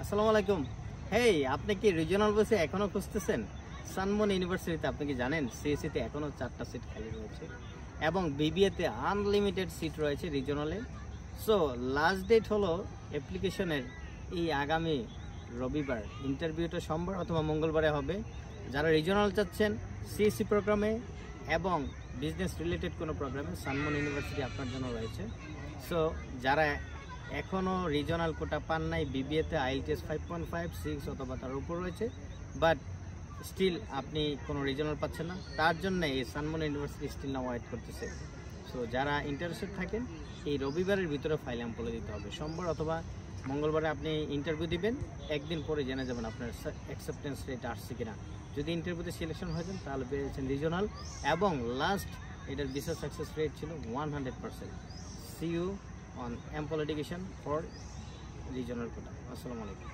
আসসালামু আলাইকুম। হেই, আপনি কি রিজিওনাল বাসে এখনো খুঁজতেছেন? সানমন ইউনিভার্সিটিতে আপনি কি জানেন সিএসসি তে এখনো 4টা সিট খালি রয়েছে এবং বিবিএ তে আনলিমিটেড সিট রয়েছে রিজিওনালে। সো লাস্ট ডেট হলো অ্যাপ্লিকেশনের এই আগামী রবিবার। ইন্টারভিউটা সোমবার অথবা মঙ্গলবারে হবে। যারা রিজিওনাল চাচ্ছেন সিএসসি প্রোগ্রামে এবং বিজনেস রিলেটেড কোনো প্রোগ্রামে, সানমন ইউনিভার্সিটি আপনার জন্য রয়েছে। সো যারা এখনও রিজনাল কোটা পান নাই, বিবিএতে আইএলটিএস 5.5, 6 অথবা তার উপর রয়েছে, বাট স্টিল আপনি কোনো রিজনাল পাচ্ছেন না, তার জন্য এই সানমন ইউনিভার্সিটি স্টিল নাও ওয়েট করতেছে। সো যারা ইন্টারেস্টেড থাকেন এই রবিবারের ভিতরে ফাইল বলে দিতে হবে। সোমবার অথবা মঙ্গলবারে আপনি ইন্টারভিউ দিবেন, একদিন পরে জেনে যাবেন আপনার অ্যাকসেপ্টেন্স রেট আসছে কিনা। যদি ইন্টারভিউতে সিলেকশন হয়ে যান তাহলে পেয়েছেন রিজনাল, এবং লাস্ট এটার ভিসা সাকসেস রেট ছিল 100%। See you on ample education for regional quota. Assalamu alaikum.